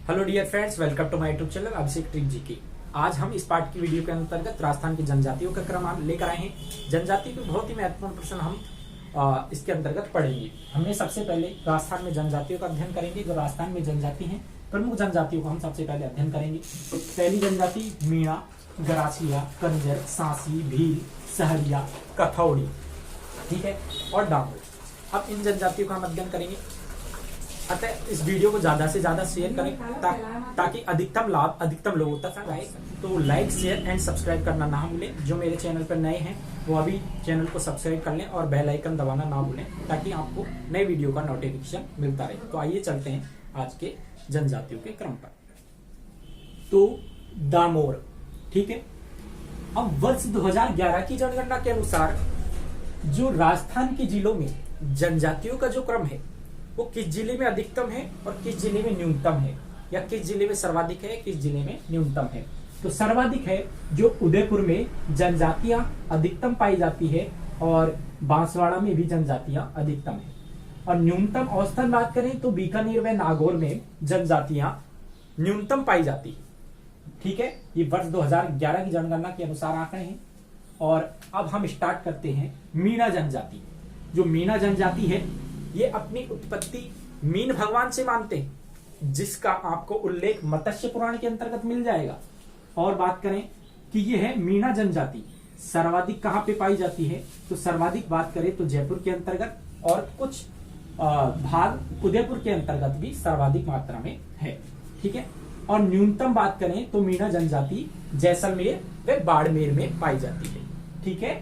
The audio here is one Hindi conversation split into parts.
Hello dear friends, welcome to my YouTube channel Abhishek trick ji की। आज हम इस पार्ट की वीडियो के अंतर्गत राजस्थान की जनजातियों का क्रम लेकर आए हैं। जनजाति के बहुत ही महत्वपूर्ण प्रश्न हम इसके अंतर्गत पढ़ेंगे। हमने सबसे पहले राजस्थान में जनजातियों का अध्ययन करेंगे। जो राजस्थान में जनजाति हैं, प्रमुख जनजातियों को हम सबसे पहले अध्ययन करेंगे। पहली जनजाति मीणा, गरासिया, कंजर, सांसी, भील, सहरिया, कथौड़ी, ठीक है, और डामोर। अब इन जनजातियों का हम अध्ययन करेंगे। अतः इस वीडियो को ज्यादा से ज्यादा शेयर करें ताकि अधिकतम लाभ अधिकतम लोगों तक आए। तो लाइक, शेयर एंड सब्सक्राइब करना ना भूलें। जो मेरे चैनल पर नए हैं वो अभी चैनल को सब्सक्राइब कर लें और बेल आइकन दबाना ना भूलें ताकि आपको नए वीडियो का नोटिफिकेशन मिलता रहे। तो आइए चलते हैं आज के जनजातियों के क्रम पर। तो दामोर, ठीक है। अब वर्ष 2011 की जनगणना के अनुसार जो राजस्थान के जिलों में जनजातियों का जो क्रम है वो किस जिले में अधिकतम है और किस जिले में न्यूनतम है, या किस जिले में सर्वाधिक है, किस जिले में न्यूनतम है। तो सर्वाधिक है जो उदयपुर में जनजातियां अधिकतम पाई जाती है और बांसवाड़ा में भी जनजातियां अधिकतम है। और न्यूनतम औसतन बात करें तो बीकानेर व नागौर में जनजातियां न्यूनतम पाई जाती है, ठीक है। ये वर्ष 2011 की जनगणना के अनुसार आंकड़े हैं। और अब हम स्टार्ट करते हैं मीणा जनजाति। जो मीणा जनजाति है ये अपनी उत्पत्ति मीन भगवान से मानते हैं, जिसका आपको उल्लेख मत्स्य पुराण के अंतर्गत मिल जाएगा। और बात करें कि ये है मीणा जनजाति सर्वाधिक कहां पे पाई जाती है, तो सर्वाधिक बात करें तो जयपुर के अंतर्गत और कुछ भाग उदयपुर के अंतर्गत भी सर्वाधिक मात्रा में है, ठीक है। और न्यूनतम बात करें तो मीणा जनजाति जैसलमेर व बाड़मेर में पाई जाती है, ठीक है।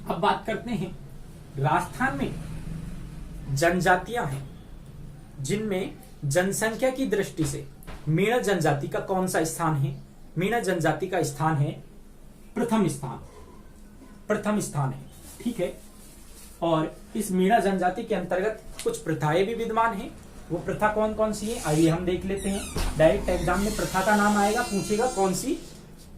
अब बात करते हैं राजस्थान में जनजातियां हैं जिनमें जनसंख्या की दृष्टि से मीणा जनजाति का कौन सा स्थान है। मीणा जनजाति का स्थान है प्रथम स्थान है, ठीक है। और इस मीणा जनजाति के अंतर्गत कुछ प्रथाएं भी विद्यमान हैं। वो प्रथा कौन कौन सी है आइए हम देख लेते हैं। डायरेक्ट एग्जाम में प्रथा का नाम आएगा, पूछेगा कौन सी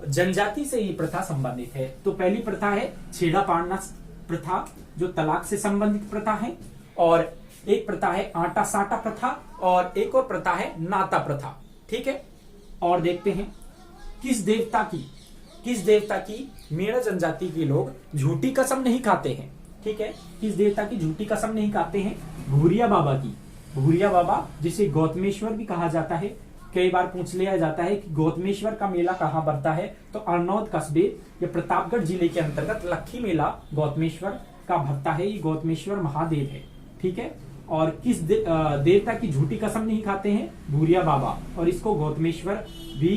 जनजाति से ये प्रथा संबंधित है। तो पहली प्रथा है छेड़ा पाड़ना प्रथा, जो तलाक से संबंधित प्रथा है। और एक प्रथा है आटा साटा प्रथा और एक और प्रथा है नाता प्रथा, ठीक है। और देखते हैं किस देवता की मीणा जनजाति के लोग झूठी कसम नहीं खाते हैं, ठीक है। किस देवता की झूठी कसम नहीं खाते हैं? भूरिया बाबा की। भूरिया बाबा जिसे गौतमेश्वर भी कहा जाता है। कई बार पूछ लिया जाता है कि गौतमेश्वर का मेला कहाँ बढ़ता है, तो अर्नौद कस्बे या प्रतापगढ़ जिले के अंतर्गत लखी मेला गौतमेश्वर का भरता है। ये गौतमेश्वर महादेव है, ठीक है। और किस देवता की झूठी कसम नहीं खाते हैं? भूरिया बाबा, और इसको गौतमेश्वर भी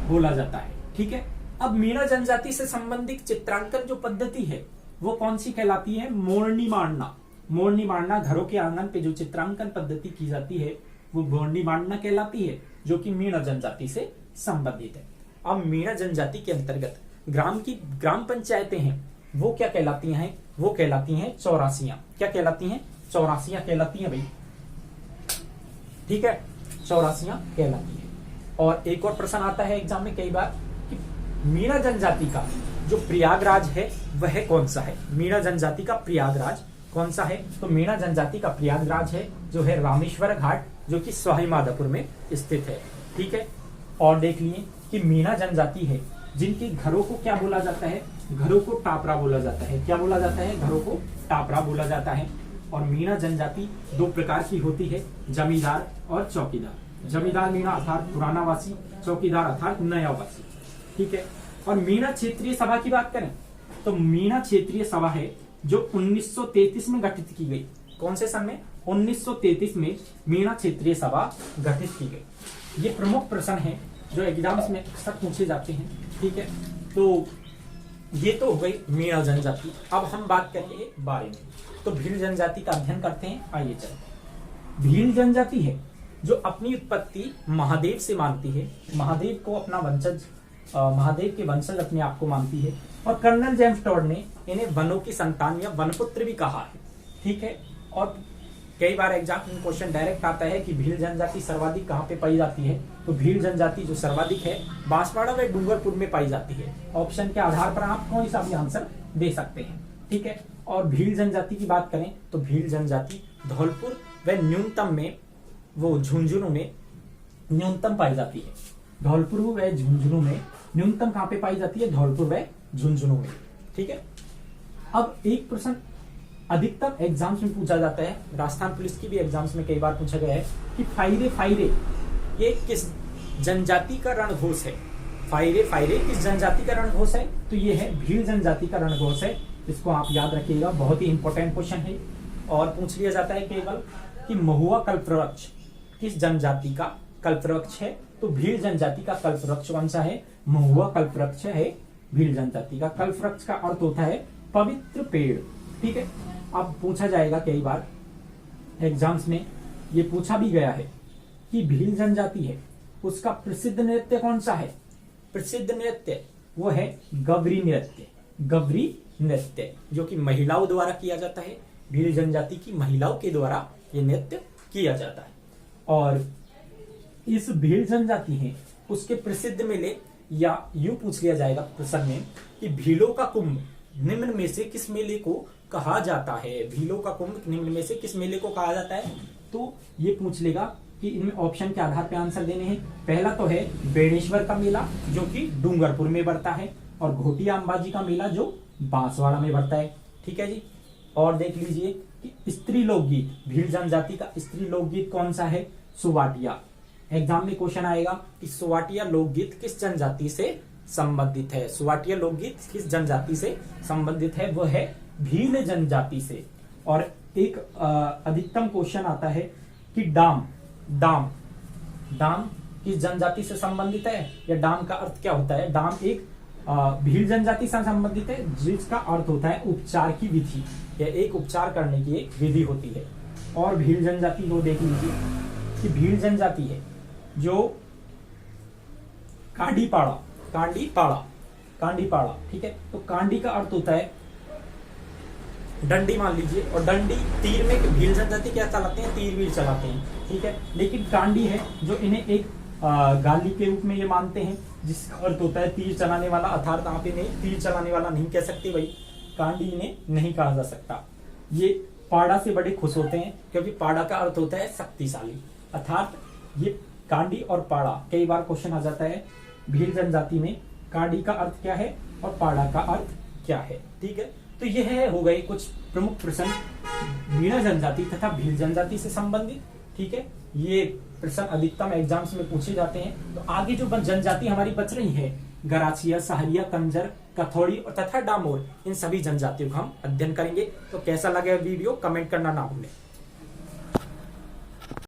बोला जाता है, ठीक है। अब मीणा जनजाति से संबंधित चित्रांकन जो पद्धति है वो कौन सी कहलाती है? मोरनी मांडना। मोरनी मांडना, घरों के आंगन पे जो चित्रांकन पद्धति की जाती है वो मोरनी मांडना कहलाती है, जो कि मीणा जनजाति से संबंधित है। अब मीणा जनजाति के अंतर्गत ग्राम पंचायतें हैं वो क्या कहलाती हैं? वो कहलाती हैं चौरासियां। क्या कहलाती हैं? चौरासियां कहलाती हैं भाई, ठीक है, चौरासियां कहलाती है। और एक और प्रश्न आता है एग्जाम में कई बार कि मीणा जनजाति का जो प्रयागराज है वह कौन सा है? मीणा जनजाति का प्रयागराज कौन सा है? तो मीणा जनजाति का प्रयागराज है जो है रामेश्वर घाट, जो कि सवाई माधोपुर में स्थित है, ठीक है। और देख लिए कि मीणा जनजाति है जिनके घरों को क्या बोला जाता है? घरों को टापरा बोला जाता है। क्या बोला जाता है? घरों को टापरा बोला जाता है। और मीणा जनजाति दो प्रकार की होती है, जमींदार और चौकीदार। जमींदार मीणा अर्थात पुराना वासी, चौकीदार अर्थात नया वासी, ठीक है। और मीणा क्षेत्रीय सभा की बात करें तो मीणा क्षेत्रीय सभा है जो 1933 में गठित की गई। कौन से सन में? 1933 में मीणा क्षेत्रीय सभा गठित की गई। ये प्रमुख प्रश्न है जो एग्जाम्स में अक्सर पूछे जाते हैं, ठीक है। तो ये तो हो गई मीणा जनजाति। अब हम बात करेंगे बारे में, तो भील जनजाति का अध्ययन करते हैं। आइए चलते। भील जनजाति है जो अपनी उत्पत्ति महादेव से मानती है। महादेव को अपना वंशज, महादेव के वंशज अपने आप को मानती है। और कर्नल जेम्स टॉड ने इन्हें वनों की संतान या वनपुत्र भी कहा है, ठीक है। और कई बार एग्जाम में क्वेश्चन डायरेक्ट आता है कि भील जनजाति सर्वाधिक कहाँ पे पाई जाती है, तो भील जनजाति जो सर्वाधिक है बांसवाड़ा व डूंगरपुर में पाई जाती है। ऑप्शन के आधार पर आप कोई सा भी आंसर दे सकते हैं, ठीक है। और भील जनजाति की बात करें तो भील जनजाति धौलपुर व न्यूनतम में वो झुंझुनू में न्यूनतम पाई जाती है। धौलपुर व झुंझुनू में न्यूनतम कहां पे पाई जाती है? धौलपुर व झुंझुनू में। ठीक है। अब एक प्रश्न अधिकतम एग्जाम्स में पूछा जाता है, राजस्थान पुलिस की भी एग्जाम्स में कई बार पूछा गया है कि फायरे फायरे ये किस जनजाति का रणघोष है? फायरे फायरे किस जनजाति का रणघोष है? तो ये है भील जनजाति का रणघोष है। इसको आप याद रखिएगा, बहुत ही इंपॉर्टेंट क्वेश्चन है। और पूछ लिया जाता है केवल कि महुआ कल्पवृक्ष किस जनजाति का कल्पवृक्ष है? तो भील जनजाति का कल्पवृक्ष कौन सा है? महुआ कल्पवृक्ष है भील जनजाति का। कल्पवृक्ष का अर्थ होता है पवित्र पेड़। ठीक है। अब पूछा जाएगा कई बार एग्जाम्स में, ये पूछा भी गया है कि भील जनजाति है उसका प्रसिद्ध नृत्य कौन सा है? प्रसिद्ध नृत्य वो है गवरी नृत्य। गवरी नृत्य जो कि महिलाओं द्वारा किया जाता है, भील जनजाति की महिलाओं के द्वारा ये नृत्य किया जाता है। और इस भील जनजाति है उसके प्रसिद्ध मेले, या यूं पूछ लिया जाएगा प्रश्न में कि भीलों का कुंभ निम्न में से किस मेले को कहा जाता है? भीलों का कुंभ निम्न में से किस मेले को कहा जाता है? तो ये पूछ लेगा कि इनमें ऑप्शन के आधार पर आंसर देने हैं। पहला तो है बेणेश्वर का मेला जो कि डूंगरपुर में बढ़ता है, और घोटिया अंबाजी का मेला जो बांसवाड़ा में बढ़ता है। ठीक है जी। और देख लीजिए कि स्त्री लोकगीत, भील जनजाति का स्त्री लोकगीत कौन सा है? सुवाटिया। एग्जाम में क्वेश्चन आएगा कि सुवाटिया लोकगीत किस जनजाति से संबंधित है? सुवाटिया लोकगीत किस जनजाति से संबंधित है? वो है भील जनजाति से। और एक अधिकतम क्वेश्चन आता है कि डाम किस जनजाति से संबंधित है, या डाम का अर्थ क्या होता है? डाम एक भील जनजाति से संबंधित है जिसका अर्थ होता है उपचार की विधि, या एक उपचार करने की एक विधि होती है। और भील जनजाति को देख लीजिए कि भील जनजाति है जो कांडीपाड़ा, ठीक है। तो कांडी का अर्थ होता है डंडी मान लीजिए, और डंडी तीर में भील जनजाति क्या चलाते हैं? तीर वीर चलाते हैं। ठीक है। लेकिन कांडी है जो इन्हें एक गाली के रूप में ये मानते हैं, जिसका अर्थ होता है तीर चलाने वाला। अर्थात आप इन्हें तीर चलाने वाला नहीं कह सकते भाई, कांडी इन्हें नहीं कहा जा सकता। ये पाड़ा से बड़े खुश होते हैं क्योंकि पाड़ा का अर्थ होता है शक्तिशाली। अर्थात ये कांडी और पाड़ा, कई बार क्वेश्चन आ जाता है भील जनजाति में कांडी का अर्थ क्या है और पाड़ा का अर्थ क्या है। ठीक है। तो यह हो गए कुछ प्रमुख प्रश्न मीणा जनजाति तथा भील जनजाति से संबंधित। ठीक है। ये प्रश्न अधिकतम एग्जाम्स में पूछे जाते हैं। तो आगे जो जनजाति हमारी बच रही है, गरासिया, सहरिया, कंजर, कथौड़ी और तथा डामोर, इन सभी जनजातियों का हम अध्ययन करेंगे। तो कैसा लगे वीडियो कमेंट करना ना भूलें।